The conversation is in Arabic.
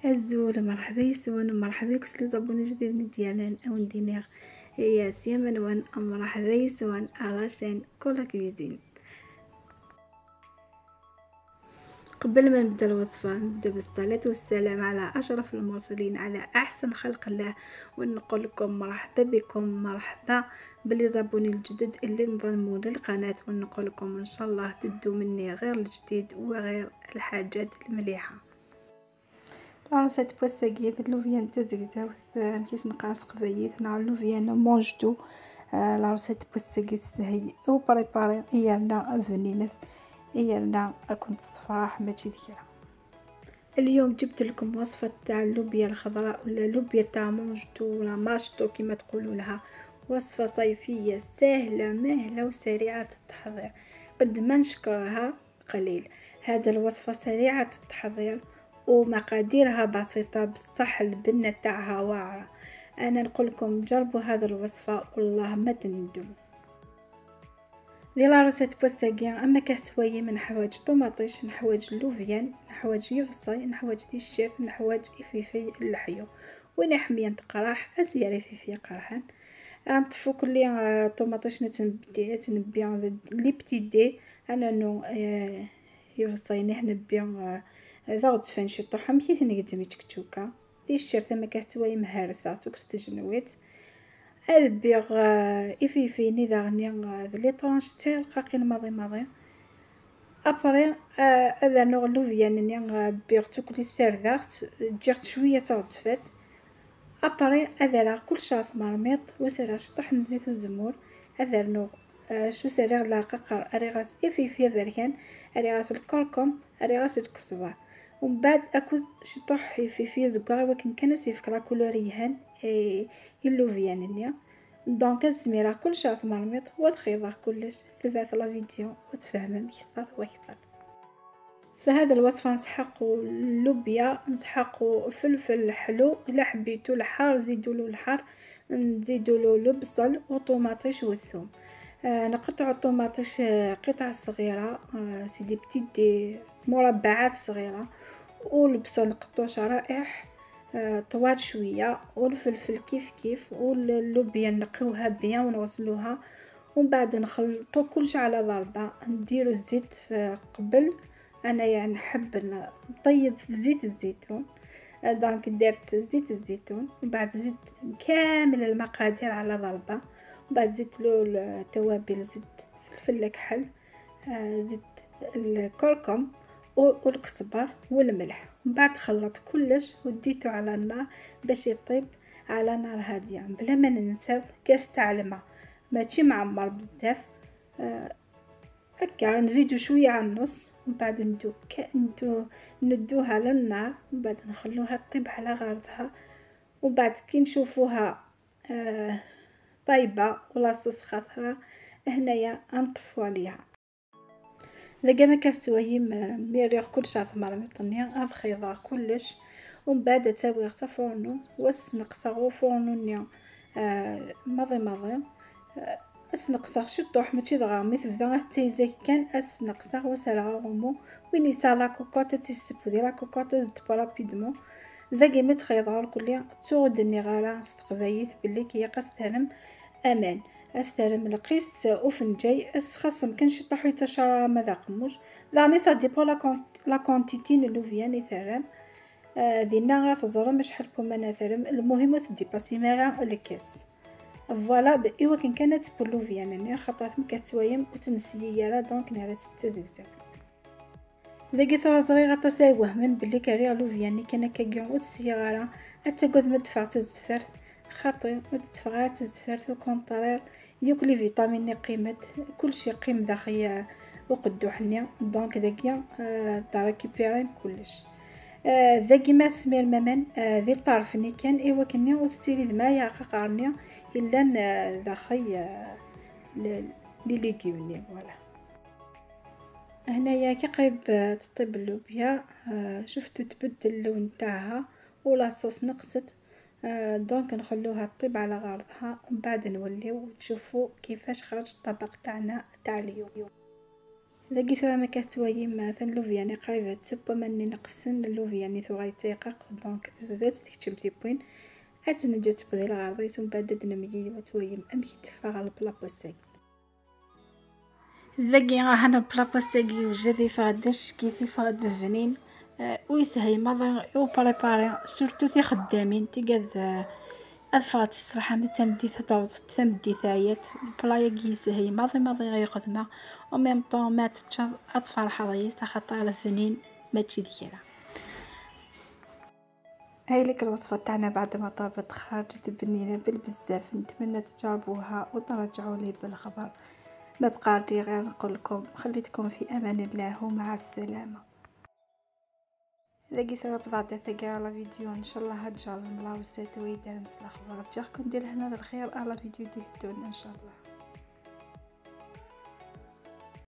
الزول مرحبا يسون مرحبا كسلي زبون جديد من ديالنا او ندينيغ يا سيما وان مرحبا يسون على شين كولا كويزين. قبل ما نبدا الوصفه نبدا بالصلاه والسلام على اشرف المرسلين على احسن خلق الله، ونقول لكم مرحبا بكم، مرحبا باللي زابوني الجدد اللي انضموا للقناه، ونقول لكم ان شاء الله تدوا مني غير الجديد وغير الحاجات المليحه. العروسة بوساقيت اللوفيان تزقزاوث مكيس نقاس قبايث نعم اللوفيان مونجدو. العروسة بوساقيت استهي او بريباري ايالنا فنينث ايالنا كنت الصفراح ماشي ذكرى. اليوم جبت لكم وصفة تاع اللوبيا الخضراء ولا اللوبيا تاع مونجدو ولا ماشطو كما تقولوا لها. وصفة صيفية سهلة مهلة وسريعة التحضير، قد ما نشكرها قليل. هذا الوصفة سريعة التحضير ومقاديرها بسيطة بصح البنة تاعها واعرة. انا نقول لكم جربوا هذا الوصفة والله ما تندموا. ديال عروسة بوساقيا اما كحتوي من حوايج طوماطيش، نحوايج اللوفيان، نحوايج يفصي، نحوايج تيشيرت، نحوايج افيفي اللحيو ونحمية قراح اسياري فيفي قرحان. نطفو كلي طوماطيش تنبيان لي بتي دي انا نو يفصي نحنبيان ضغط فنشي طوحة مكيه نقدمي تكتوكا دي الشرط ما كحتوي مهرسة توكستجنويت البيغ افيفيني داغني لي طرونش تاع القاقين ماضي ابري هذا نغلو فيانني بيغ توكلي سرداغت جيرت شويه تغدفت ابري هذا كل شاف مرميط وسرا شطح زيت وزمور هذا نوغ شو سريغ لا ققر اريغاس افيفيا فريان اريغاس الكركم اريغاس الكسبار ومن بعد اكو شطح في زكار ولكن كان سيفكرا كولوريهان يلو فيانني دونك الزميرة كل شاف مرميط وتخيضه كلش ثبات لا فيديو وتفهم اكثر واكثر. فهذا الوصفة نسحقوا اللوبيا، نسحقوا فلفل حلو، الا حبيتو الحار زيدولو الحار، نزيدولو البصل وطوماطيش والثوم. نقطعوا الطوماطيش قطع صغيرة سيدي بتيدي مربعات صغيرة، والبصل نقطعو شرائح طوال شويه، والفلفل كيف كيف، واللوبيا نقيوها بيان ونغسلوها، ومن بعد نخلطو كلشي على ضربه. نديرو الزيت قبل، انا يعني نحب نطيب في زيت الزيتون، دونك درت زيت الزيتون ومن بعد زدت كامل المقادير على ضربه، ومن بعد زدت له التوابل، زدت فلفل كحل، زدت الكركم والكزبر والملح، من بعد خلط كلش وديته على النار باش يطيب على نار هاديه بلا ما ننساو كاس تاع الماء ماشي معمر بزاف. هكا نزيدو شويه على النص ومن بعد ندوها للنار، من بعد نخلوها تطيب على غرضها، ومن بعد كي نشوفوها طيبه ولا صوص خضراء هنايا نطفو عليها. لقى ما كتسوي ميريغ كل شاف مرمطنيا افخيضا كلش، ومن بعد تسوي فورنو وسنقصغو فورنو نيا ماضي اسنقصغ شطوح ماشي دغامي تبدا تيزي كان اسنقصغ وسرغا غومو ويني سالا كوكوطه تيسبو ديال لا كوكوطه زدت رابيدمون ذاكي ما تخيضا الكل تودني غالا استقبايث بلي كي قاستهلم امان استلم القيس وفنجاي خاصم كنشطحو يتشرى ماذا قموش داني سا ديبو لا كونتيتي لوفيان يثرم دينا غتزرم شحال بوما ثرم، المهم تديباسي مالا الكاس فوالا ايوا كانت بولوفيان يعني خاطر مكتويم وتنسيي راه دونك نهار تتزوزك ذاكي ثوا صغيره تساوه من بلي كاري لوفياني كان كاكيون وتسيغاره اتقد مدفع تزفرت خاطر متتفغات تزفرت وكونطرير يوك لي فيتامين قيمه كلشي قيم داخيا وقدو حنيا دونك داكيا تريكوبيري كلش ذاكي ما سمير مامان ذي طرفني كان ايوا كني وستيري ما يا قارنيا الا داخي لي ليغيومني فوالا. هنايا كي قريب تطيب اللوبيا شفتو تبدل اللون تاعها ولاصوص نقصت، دونك نخلوها تطيب على غرضها ومن بعد نوليو نشوفو كيفاش خرج الطبق تاعنا تاع اليوم. اذا قيثوا ما كتوايم مثلا لوفياني قريبه تسبه مني نقسن لوفياني ثو غيتيقق دونك ذات تكتب دي بوين عاد نجات بدي الغرضي ثم بعد نميي وتويم امي تفاغ البلاصه ذاكي هنا بلاصه وجدي فادش كيفي فاد فنين ويسهي ماذا او بريباري سورتو في خدامين تيقاد الفات الصراحه ما تمدي تمدي ثايات البلايا كيسهي ماضي غير خدمه وميم طون ما تتشر اطفال حضيت خاطر الفنين ما تجي ديالها. هاي لك الوصفه تاعنا بعد ما طابت خرجت بنينه بالبزاف، نتمنى تجربوها وترجعوا لي بالخبر. ما بقى لي غير نقول لكم خليتكم في امان الله ومع السلامه. لقيت رابطه ثقة على فيديو ان شاء الله هتجرب ملاوسات ويدار مس الاخبار جاكم ديال هنا الخير على فيديو ديهدون ان شاء الله.